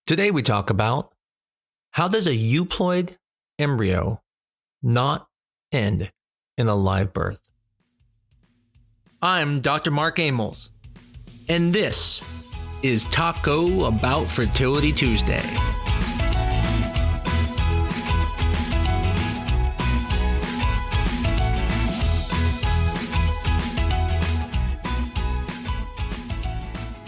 Today we talk about how does a euploid embryo not end in a live birth? I'm Dr. Mark Amols, and this is Taco Bout Fertility Tuesday.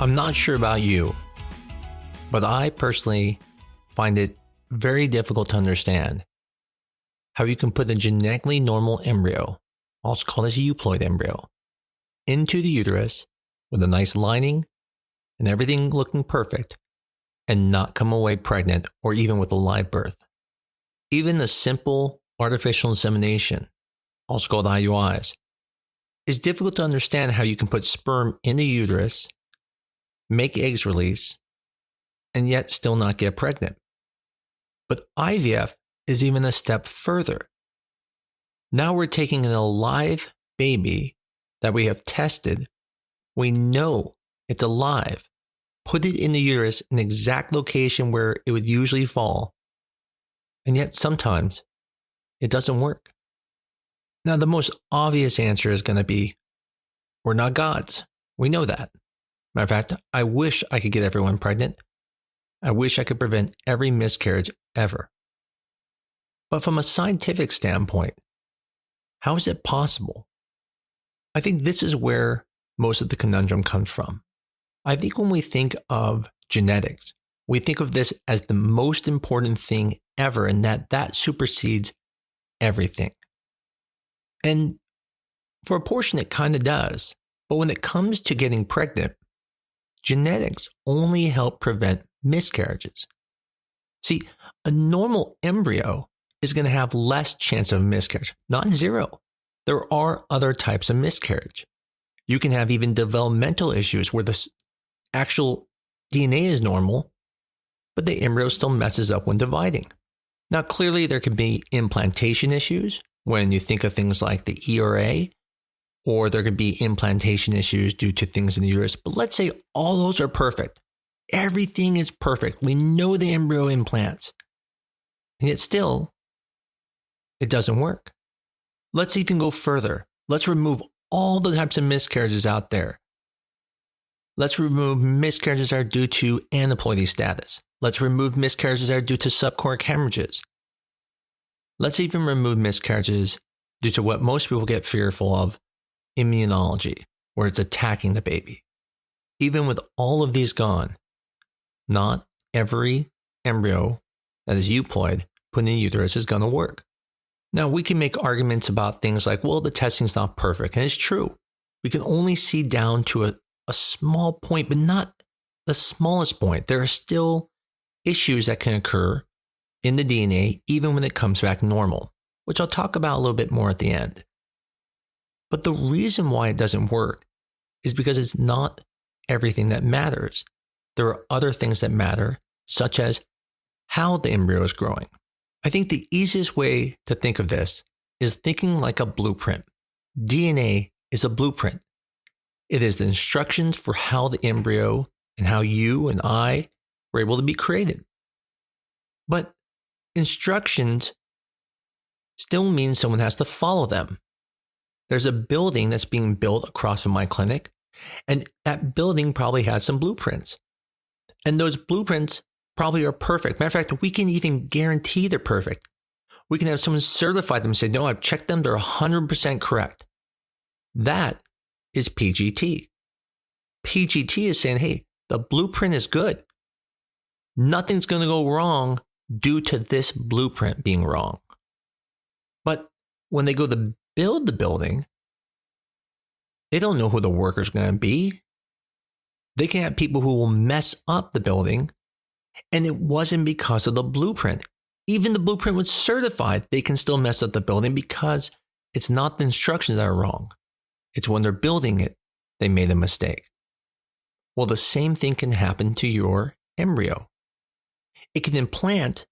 I'm not sure about you, but I personally find it very difficult to understand how you can put a genetically normal embryo, also called as a euploid embryo, into the uterus with a nice lining and everything looking perfect and not come away pregnant or even with a live birth. Even the simple artificial insemination, also called IUIs, is difficult to understand how you can put sperm in the uterus, make eggs release, and yet still not get pregnant. But IVF is even a step further. Now we're taking an alive baby that we have tested, we know it's alive, put it in the uterus in the exact location where it would usually fall, and yet sometimes it doesn't work. Now the most obvious answer is going to be, we're not gods. We know that. Matter of fact, I wish I could get everyone pregnant. I wish I could prevent every miscarriage ever. But from a scientific standpoint, how is it possible? I think this is where most of the conundrum comes from. I think when we think of genetics, we think of this as the most important thing ever, and that supersedes everything. And for a portion, it kind of does. But when it comes to getting pregnant, genetics only help prevent miscarriages. See, a normal embryo is going to have less chance of miscarriage, not zero. There are other types of miscarriage. You can have even developmental issues where the actual DNA is normal, but the embryo still messes up when dividing. Now, clearly there can be implantation issues when you think of things like the ERA, or there could be implantation issues due to things in the uterus. But let's say all those are perfect. Everything is perfect. We know the embryo implants. And yet still, it doesn't work. Let's even go further. Let's remove all the types of miscarriages out there. Let's remove miscarriages that are due to aneuploidy status. Let's remove miscarriages that are due to subchoric hemorrhages. Let's even remove miscarriages due to what most people get fearful of, immunology, where it's attacking the baby. Even with all of these gone, not every embryo that is euploid put in the uterus is going to work. Now, we can make arguments about things like, well, the testing's not perfect. And it's true. We can only see down to a small point, but not the smallest point. There are still issues that can occur in the DNA, even when it comes back normal, which I'll talk about a little bit more at the end. But the reason why it doesn't work is because it's not everything that matters. There are other things that matter, such as how the embryo is growing. I think the easiest way to think of this is thinking like a blueprint. DNA is a blueprint. It is the instructions for how the embryo and how you and I were able to be created. But instructions still mean someone has to follow them. There's a building that's being built across from my clinic, and that building probably has some blueprints. And those blueprints probably are perfect. Matter of fact, we can even guarantee they're perfect. We can have someone certify them and say, no, I've checked them, they're 100% correct. That is PGT. PGT is saying, hey, the blueprint is good. Nothing's going to go wrong due to this blueprint being wrong. But when they go to build the building, they don't know who the worker's going to be. They can have people who will mess up the building, and it wasn't because of the blueprint. Even the blueprint was certified, they can still mess up the building because it's not the instructions that are wrong. It's when they're building it, they made a mistake. Well, the same thing can happen to your embryo. It can implant,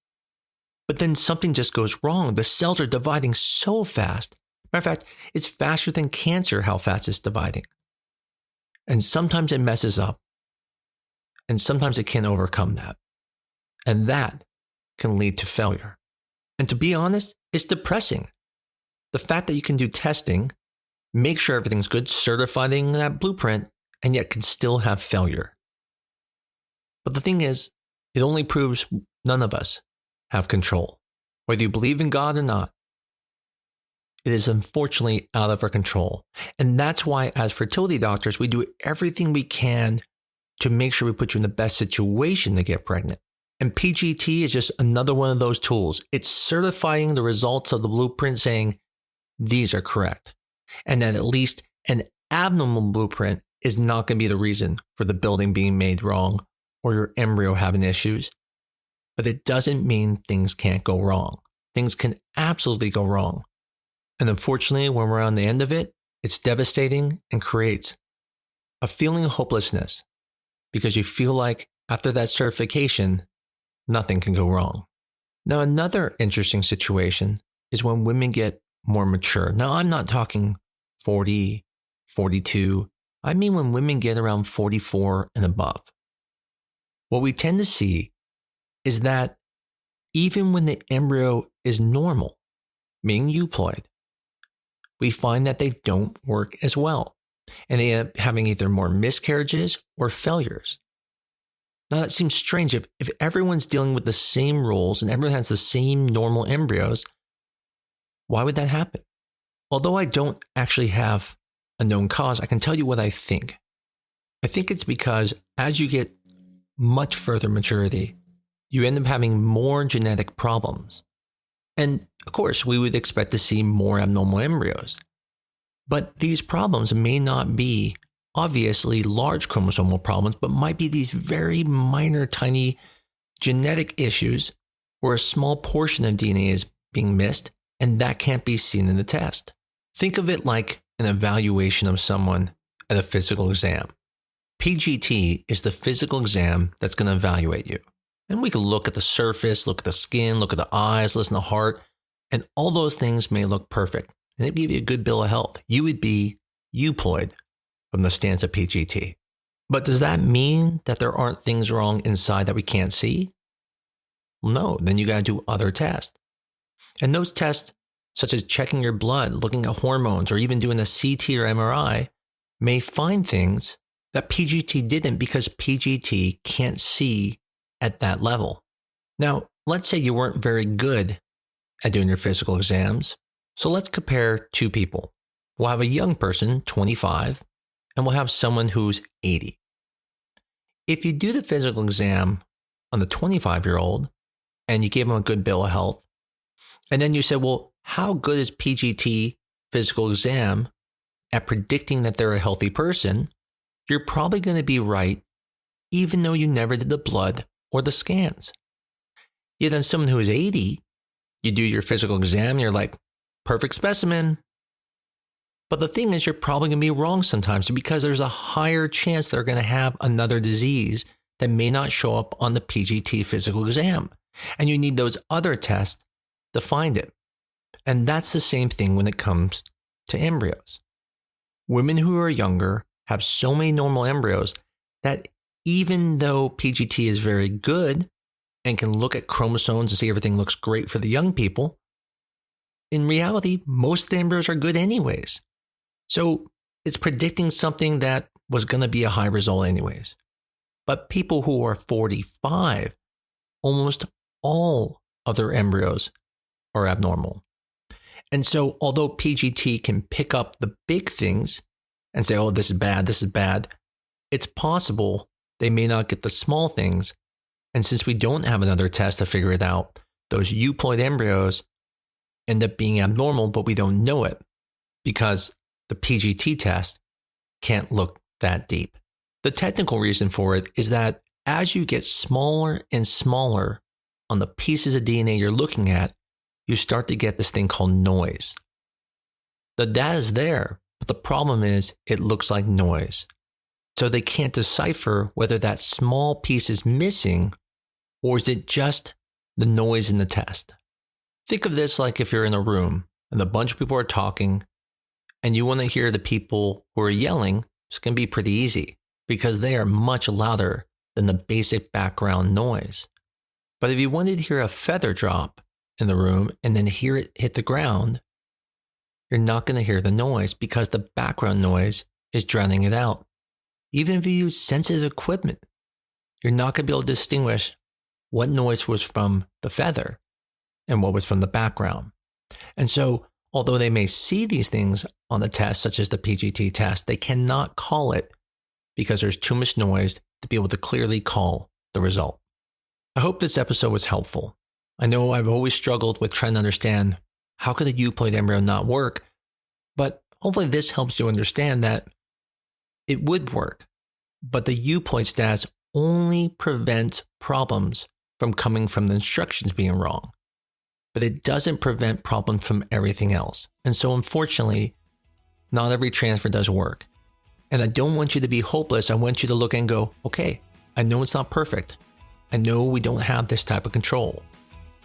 but then something just goes wrong. The cells are dividing so fast. Matter of fact, it's faster than cancer how fast it's dividing. And sometimes it messes up. And sometimes it can't overcome that. And that can lead to failure. And to be honest, it's depressing. The fact that you can do testing, make sure everything's good, certifying that blueprint, and yet can still have failure. But the thing is, it only proves none of us have control. Whether you believe in God or not, it is unfortunately out of our control. And that's why as fertility doctors, we do everything we can to make sure we put you in the best situation to get pregnant. And PGT is just another one of those tools. It's certifying the results of the blueprint saying these are correct. And that at least an abnormal blueprint is not going to be the reason for the building being made wrong or your embryo having issues. But it doesn't mean things can't go wrong. Things can absolutely go wrong. And unfortunately, when we're on the end of it, it's devastating and creates a feeling of hopelessness because you feel like after that certification, nothing can go wrong. Now, another interesting situation is when women get more mature. Now, I'm not talking 40, 42. I mean when women get around 44 and above. What we tend to see is that even when the embryo is normal, meaning euploid, we find that they don't work as well. And they end up having either more miscarriages or failures. Now, that seems strange. If everyone's dealing with the same rules and everyone has the same normal embryos, why would that happen? Although I don't actually have a known cause, I can tell you what I think. I think it's because as you get much further maturity, you end up having more genetic problems. And of course, we would expect to see more abnormal embryos. But these problems may not be obviously large chromosomal problems, but might be these very minor, tiny genetic issues where a small portion of DNA is being missed, and that can't be seen in the test. Think of it like an evaluation of someone at a physical exam. PGT is the physical exam that's going to evaluate you. And we can look at the surface, look at the skin, look at the eyes, listen to the heart, and all those things may look perfect. And it'd give you a good bill of health. You would be euploid from the stance of PGT. But does that mean that there aren't things wrong inside that we can't see? Well, no, then you got to do other tests. And those tests, such as checking your blood, looking at hormones, or even doing a CT or MRI, may find things that PGT didn't because PGT can't see at that level. Now, let's say you weren't very good at doing your physical exams. So let's compare two people. We'll have a young person, 25, and we'll have someone who's 80. If you do the physical exam on the 25-year-old and you give him a good bill of health, and then you said, well, how good is PGT physical exam at predicting that they're a healthy person? You're probably going to be right, even though you never did the blood or the scans. Yet then someone who is 80, you do your physical exam, and you're like, perfect specimen. But the thing is, you're probably going to be wrong sometimes because there's a higher chance they're going to have another disease that may not show up on the PGT physical exam. And you need those other tests to find it. And that's the same thing when it comes to embryos. Women who are younger have so many normal embryos that even though PGT is very good and can look at chromosomes and see everything looks great for the young people, in reality, most of the embryos are good anyways. So it's predicting something that was going to be a high result anyways. But people who are 45, almost all of their embryos are abnormal. And so although PGT can pick up the big things and say, oh, this is bad, it's possible they may not get the small things. And since we don't have another test to figure it out, those euploid embryos end up being abnormal, but we don't know it because the PGT test can't look that deep. The technical reason for it is that as you get smaller and smaller on the pieces of DNA you're looking at, you start to get this thing called noise. The data is there, but the problem is it looks like noise. So they can't decipher whether that small piece is missing or is it just the noise in the test. Think of this like if you're in a room and a bunch of people are talking and you want to hear the people who are yelling, it's going to be pretty easy because they are much louder than the basic background noise. But if you wanted to hear a feather drop in the room and then hear it hit the ground, you're not going to hear the noise because the background noise is drowning it out. Even if you use sensitive equipment, you're not going to be able to distinguish what noise was from the feather and what was from the background. And so, although they may see these things on the test, such as the PGT test, they cannot call it because there's too much noise to be able to clearly call the result. I hope this episode was helpful. I know I've always struggled with trying to understand how could a euploid embryo not work, but hopefully this helps you understand that it would work, but the euploid stats only prevent problems from coming from the instructions being wrong, but it doesn't prevent problems from everything else. And so unfortunately, not every transfer does work. And I don't want you to be hopeless. I want you to look and go, okay, I know it's not perfect. I know we don't have this type of control.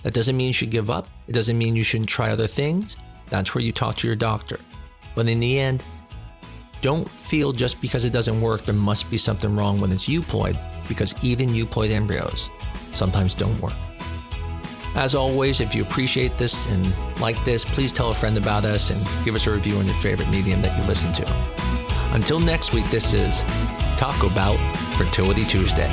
That doesn't mean you should give up. It doesn't mean you shouldn't try other things. That's where you talk to your doctor. But in the end, don't feel just because it doesn't work, there must be something wrong when it's euploid, because even euploid embryos sometimes don't work. As always, if you appreciate this and like this, please tell a friend about us and give us a review on your favorite medium that you listen to. Until next week, this is Taco Bout Fertility Tuesday.